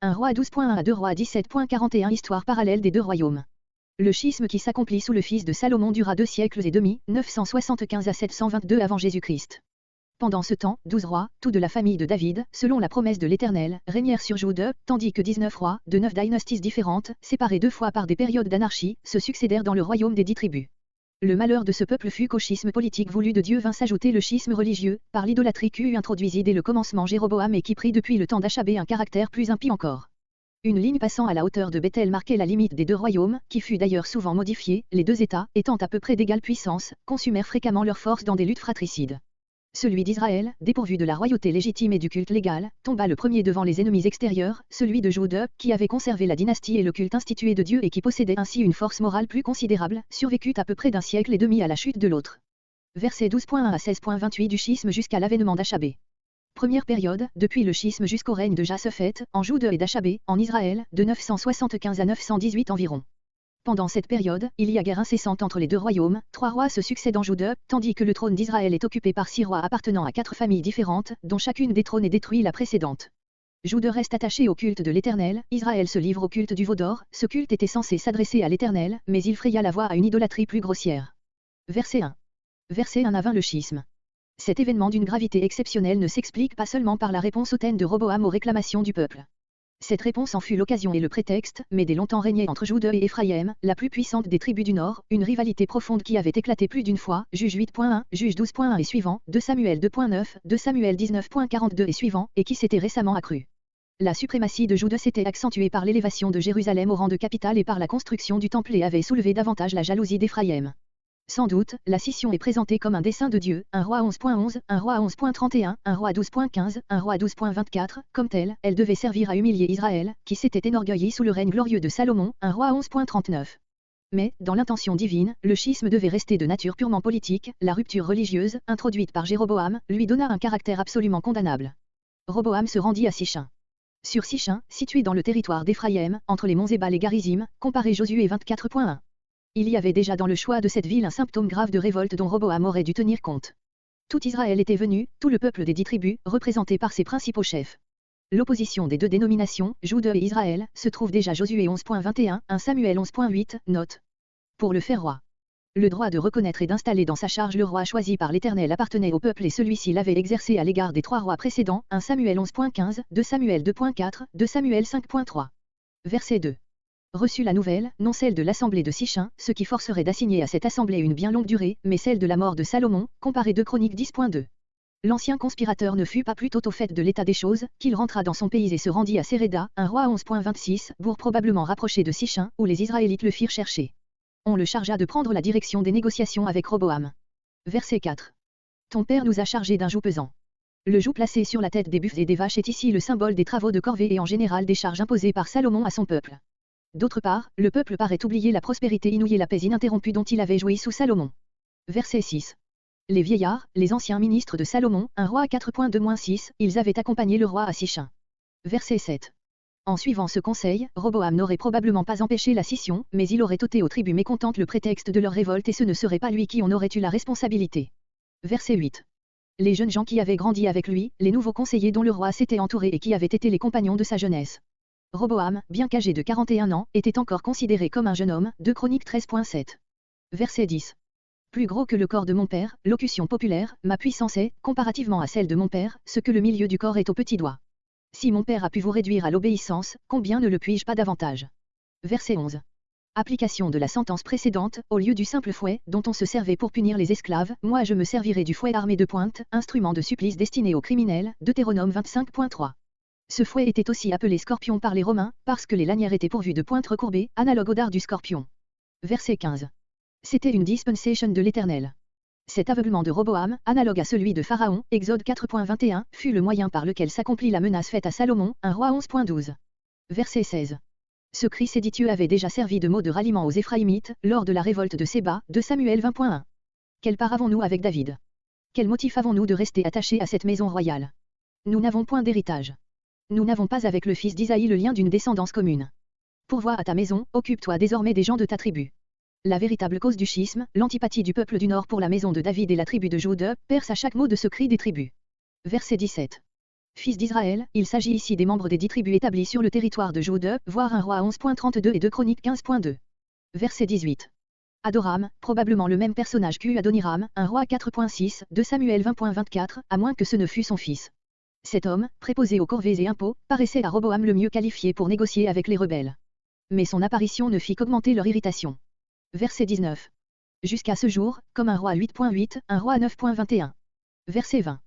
1 roi 12.1 à 2 rois 17.41 Histoire parallèle des deux royaumes. Le schisme qui s'accomplit sous le fils de Salomon dura 2 siècles et demi, 975 à 722 avant Jésus-Christ. Pendant ce temps, 12 rois, tous de la famille de David, selon la promesse de l'Éternel, régnèrent sur Juda, tandis que 19 rois, de 9 dynasties différentes, séparés 2 fois par des périodes d'anarchie, se succédèrent dans le royaume des 10 tribus. Le malheur de ce peuple fut qu'au schisme politique voulu de Dieu vint s'ajouter le schisme religieux, par l'idolâtrie qu'eut introduisit dès le commencement Jéroboam et qui prit depuis le temps d'Achabé un caractère plus impie encore. Une ligne passant à la hauteur de Bethel marquait la limite des deux royaumes, qui fut d'ailleurs souvent modifiée, les deux États, étant à peu près d'égale puissance, consumèrent fréquemment leurs forces dans des luttes fratricides. Celui d'Israël, dépourvu de la royauté légitime et du culte légal, tomba le premier devant les ennemis extérieurs, celui de Juda, qui avait conservé la dynastie et le culte institué de Dieu et qui possédait ainsi une force morale plus considérable, survécut à peu près d'un siècle et demi à la chute de l'autre. Versets 12.1 à 16.28 du schisme jusqu'à l'avènement d'Achabé. Première période, depuis le schisme jusqu'au règne de Jasaphet, en Juda et d'Achabé, en Israël, de 975 à 918 environ. Pendant cette période, il y a guerre incessante entre les deux royaumes, 3 rois se succèdent en Juda, tandis que le trône d'Israël est occupé par 6 rois appartenant à 4 familles différentes, dont chacune détrône et détruit la précédente. Juda reste attaché au culte de l'Éternel, Israël se livre au culte du veau d'or, ce culte était censé s'adresser à l'Éternel, mais il fraya la voie à une idolâtrie plus grossière. Verset 1. Verset 1 à 20 Le schisme. Cet événement d'une gravité exceptionnelle ne s'explique pas seulement par la réponse hautaine de Roboam aux réclamations du peuple. Cette réponse en fut l'occasion et le prétexte, mais dès longtemps régnait entre Juda et Éphraïm, la plus puissante des tribus du Nord, une rivalité profonde qui avait éclaté plus d'une fois, Juge 8.1, Juge 12.1 et suivant, 2 Samuel 2.9, 2 Samuel 19.42 et suivant, et qui s'était récemment accrue. La suprématie de Juda s'était accentuée par l'élévation de Jérusalem au rang de capitale et par la construction du temple et avait soulevé davantage la jalousie d'Éphraïm. Sans doute, la scission est présentée comme un dessein de Dieu, 1 roi 11.11, 1 roi 11.31, 1 roi 12.15, 1 roi 12.24, comme telle, elle devait servir à humilier Israël, qui s'était énorgueilli sous le règne glorieux de Salomon, 1 roi 11.39. Mais, dans l'intention divine, le schisme devait rester de nature purement politique, la rupture religieuse, introduite par Jéroboam, lui donna un caractère absolument condamnable. Roboam se rendit à Sichin. Sur Sichin, situé dans le territoire d'Éphraïm, entre les monts Ébal et Garizim, comparez Josué 24.1. Il y avait déjà dans le choix de cette ville un symptôme grave de révolte dont Roboam aurait dû tenir compte. Tout Israël était venu, tout le peuple des 10 tribus, représenté par ses principaux chefs. L'opposition des deux dénominations, Juda et Israël, se trouve déjà Josué 11.21, 1 Samuel 11.8, note. Pour le faire roi. Le droit de reconnaître et d'installer dans sa charge le roi choisi par l'Éternel appartenait au peuple et celui-ci l'avait exercé à l'égard des 3 rois précédents, 1 Samuel 11.15, 2 Samuel 2.4, 2 Samuel 5.3. Verset 2. Reçut la nouvelle, non celle de l'assemblée de Sichin, ce qui forcerait d'assigner à cette assemblée une bien longue durée, mais celle de la mort de Salomon, comparée 2 Chroniques 10.2. L'ancien conspirateur ne fut pas plus tôt au fait de l'état des choses, qu'il rentra dans son pays et se rendit à Séréda, 1 roi 11.26, bourg probablement rapproché de Sichin, où les Israélites le firent chercher. On le chargea de prendre la direction des négociations avec Roboam. Verset 4. Ton père nous a chargés d'un joug pesant. Le joug placé sur la tête des buffles et des vaches est ici le symbole des travaux de corvée et en général des charges imposées par Salomon à son peuple. D'autre part, le peuple paraît oublier la prospérité inouïe et la paix ininterrompue dont il avait joui sous Salomon. Verset 6. Les vieillards, les anciens ministres de Salomon, 1 roi 4.2-6, ils avaient accompagné le roi à Sichin. Verset 7. En suivant ce conseil, Roboam n'aurait probablement pas empêché la scission, mais il aurait ôté aux tribus mécontentes le prétexte de leur révolte et ce ne serait pas lui qui en aurait eu la responsabilité. Verset 8. Les jeunes gens qui avaient grandi avec lui, les nouveaux conseillers dont le roi s'était entouré et qui avaient été les compagnons de sa jeunesse. Roboam, bien qu'âgé de 41 ans, était encore considéré comme un jeune homme, 2 Chroniques 13.7. Verset 10. Plus gros que le corps de mon père, locution populaire, ma puissance est, comparativement à celle de mon père, ce que le milieu du corps est au petit doigt. Si mon père a pu vous réduire à l'obéissance, combien ne le puis-je pas davantage? Verset 11. Application de la sentence précédente, au lieu du simple fouet, dont on se servait pour punir les esclaves, moi je me servirai du fouet armé de pointe, instrument de supplice destiné aux criminels, Deutéronome 25.3. Ce fouet était aussi appelé scorpion par les Romains, parce que les lanières étaient pourvues de pointes recourbées, analogue au dard du scorpion. Verset 15. C'était une dispensation de l'Éternel. Cet aveuglement de Roboam, analogue à celui de Pharaon, Exode 4.21, fut le moyen par lequel s'accomplit la menace faite à Salomon, 1 roi 11.12. Verset 16. Ce cri séditieux avait déjà servi de mot de ralliement aux Éphraïmites, lors de la révolte de Séba, 2 Samuel 20.1. Quelle part avons-nous avec David? Quel motif avons-nous de rester attachés à cette maison royale? Nous n'avons point d'héritage. Nous n'avons pas avec le fils d'Isaïe le lien d'une descendance commune. Pourvois à ta maison, occupe-toi désormais des gens de ta tribu. La véritable cause du schisme, l'antipathie du peuple du Nord pour la maison de David et la tribu de Juda, perce à chaque mot de ce cri des tribus. Verset 17. fils d'Israël, il s'agit ici des membres des 10 tribus établies sur le territoire de Jude, voir 1 Roi 11.32 et 2 Chroniques 15.2. Verset 18. Adoram, probablement le même personnage qu'U Adoniram, 1 Roi 4.6, 2 Samuel 20.24, à moins que ce ne fût son fils. Cet homme, préposé aux corvées et impôts, paraissait à Roboam le mieux qualifié pour négocier avec les rebelles. Mais son apparition ne fit qu'augmenter leur irritation. Verset 19. Jusqu'à ce jour, comme 1 Roi 8.8, 1 Roi 9.21. Verset 20.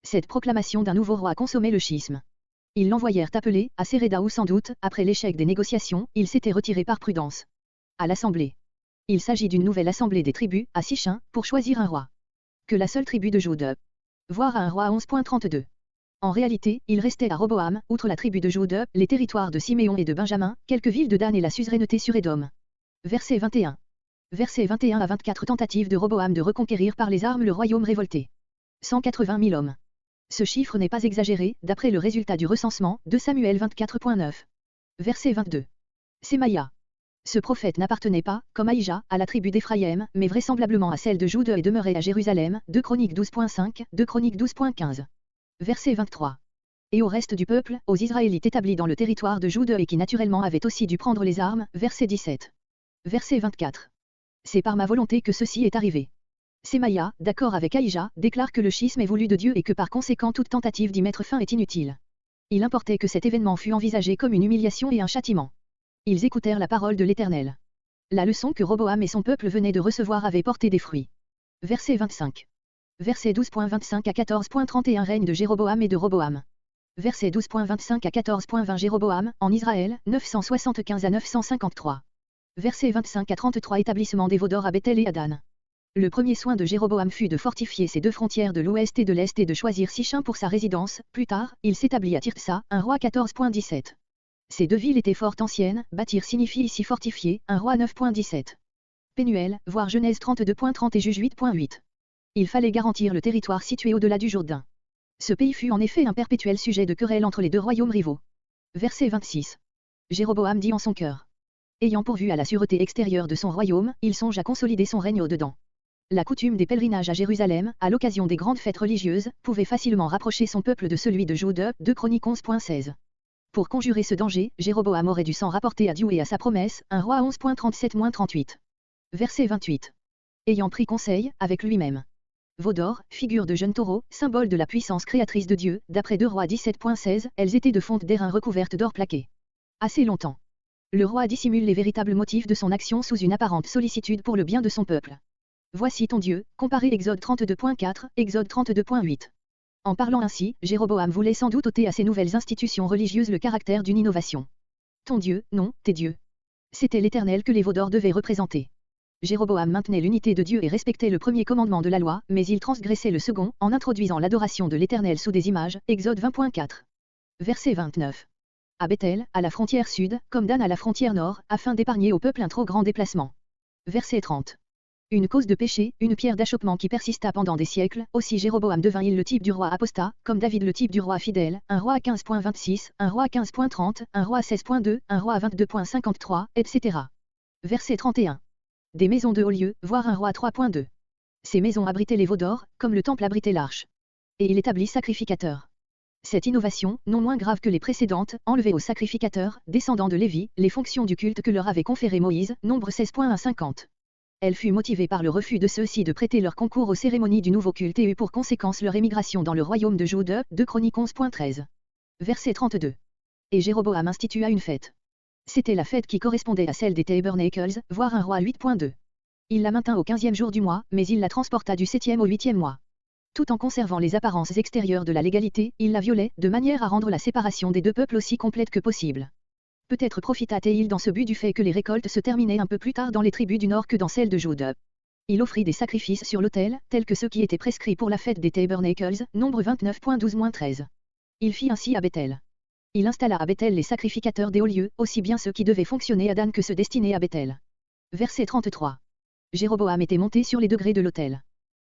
Cette proclamation d'un nouveau roi consommait le schisme. Ils l'envoyèrent appeler, à Séréda où sans doute, après l'échec des négociations, il s'était retiré par prudence. À l'assemblée. Il s'agit d'une nouvelle assemblée des tribus, à Sichin, pour choisir un roi. Que la seule tribu de Jude. Voir à 1 Roi 11.32. En réalité, il restait à Roboam, outre la tribu de Jude, les territoires de Siméon et de Benjamin, quelques villes de Dan et la suzeraineté sur Édom. Verset 21. Versets 21 à 24 tentatives de Roboam de reconquérir par les armes le royaume révolté. 180 000 hommes. Ce chiffre n'est pas exagéré, d'après le résultat du recensement, de Samuel 24.9. Verset 22. Sémaïa. Ce prophète n'appartenait pas, comme Aïja, à la tribu d'Éphraïm, mais vraisemblablement à celle de Jude et demeurait à Jérusalem, 2 Chroniques 12.5, 2 Chroniques 12.15. Verset 23. Et au reste du peuple, aux Israélites établis dans le territoire de Jude et qui naturellement avaient aussi dû prendre les armes, verset 17. Verset 24. C'est par ma volonté que ceci est arrivé. Sémaïa, d'accord avec Aïja, déclare que le schisme est voulu de Dieu et que par conséquent toute tentative d'y mettre fin est inutile. Il importait que cet événement fût envisagé comme une humiliation et un châtiment. Ils écoutèrent la parole de l'Éternel. La leçon que Roboam et son peuple venaient de recevoir avait porté des fruits. Verset 25. Verset 12.25 à 14.31 Règne de Jéroboam et de Roboam. Verset 12.25 à 14.20 Jéroboam, en Israël, 975 à 953. Verset 25 à 33 Établissement des veaux d'or à Bethel et à Dan. Le premier soin de Jéroboam fut de fortifier ces deux frontières de l'ouest et de l'est et de choisir Sichin pour sa résidence. Plus tard, il s'établit à Tirtsa, 1 Roi 14.17. Ces deux villes étaient fort anciennes, bâtir signifie ici fortifier, 1 Roi 9.17. Pénuel, voir Genèse 32.30 et Juge 8.8. Il fallait garantir le territoire situé au-delà du Jourdain. Ce pays fut en effet un perpétuel sujet de querelle entre les deux royaumes rivaux. Verset 26. Jéroboam dit en son cœur. Ayant pourvu à la sûreté extérieure de son royaume, il songe à consolider son règne au-dedans. La coutume des pèlerinages à Jérusalem, à l'occasion des grandes fêtes religieuses, pouvait facilement rapprocher son peuple de celui de Jude, 2 Chroniques 11.16. Pour conjurer ce danger, Jéroboam aurait dû s'en rapporter à Dieu et à sa promesse, 1 Roi 11.37-38. Verset 28. Ayant pris conseil, avec lui-même. Veaux d'or, figure de jeune taureau, symbole de la puissance créatrice de Dieu, d'après 2 Rois 17.16, elles étaient de fonte d'airain recouvertes d'or plaqué. Assez longtemps. Le roi dissimule les véritables motifs de son action sous une apparente sollicitude pour le bien de son peuple. Voici ton Dieu, comparé Exode 32.4, Exode 32.8. En parlant ainsi, Jéroboam voulait sans doute ôter à ces nouvelles institutions religieuses le caractère d'une innovation. Ton Dieu, non, tes dieux. C'était l'Éternel que les veaux d'or devaient représenter. Jéroboam maintenait l'unité de Dieu et respectait le premier commandement de la loi, mais il transgressait le second, en introduisant l'adoration de l'Éternel sous des images, Exode 20.4. Verset 29. À Bethel, à la frontière sud, comme Dan à la frontière nord, afin d'épargner au peuple un trop grand déplacement. Verset 30. Une cause de péché, une pierre d'achoppement qui persista pendant des siècles, aussi Jéroboam devint-il le type du roi apostat, comme David le type du roi fidèle, 1 Roi 15.26, 1 Roi 15.30, 1 Roi 16.2, 1 Roi 22.53, etc. Verset 31. Des maisons de haut lieu, voire 1 Roi 3.2. Ces maisons abritaient les veaux d'or, comme le temple abritait l'arche. Et il établit sacrificateurs. Cette innovation, non moins grave que les précédentes, enlevait aux sacrificateurs, descendants de Lévi, les fonctions du culte que leur avait conféré Moïse, Nombre 16.1-50. Elle fut motivée par le refus de ceux-ci de prêter leur concours aux cérémonies du nouveau culte et eut pour conséquence leur émigration dans le royaume de Jude, 2 Chroniques 11.13. Verset 32. Et Jéroboam institua une fête. C'était la fête qui correspondait à celle des Tabernacles, voire 1 Roi 8.2. Il la maintint au 15e jour du mois, mais il la transporta du 7e au 8e mois. Tout en conservant les apparences extérieures de la légalité, il la violait, de manière à rendre la séparation des deux peuples aussi complète que possible. Peut-être profita-t-il dans ce but du fait que les récoltes se terminaient un peu plus tard dans les tribus du nord que dans celles de Jude. Il offrit des sacrifices sur l'autel, tels que ceux qui étaient prescrits pour la fête des Tabernacles, Nombre 29.12-13. Il fit ainsi à Bethel. Il installa à Bethel les sacrificateurs des hauts lieux, aussi bien ceux qui devaient fonctionner à Dan que ceux destinés à Bethel. Verset 33. Jéroboam était monté sur les degrés de l'autel.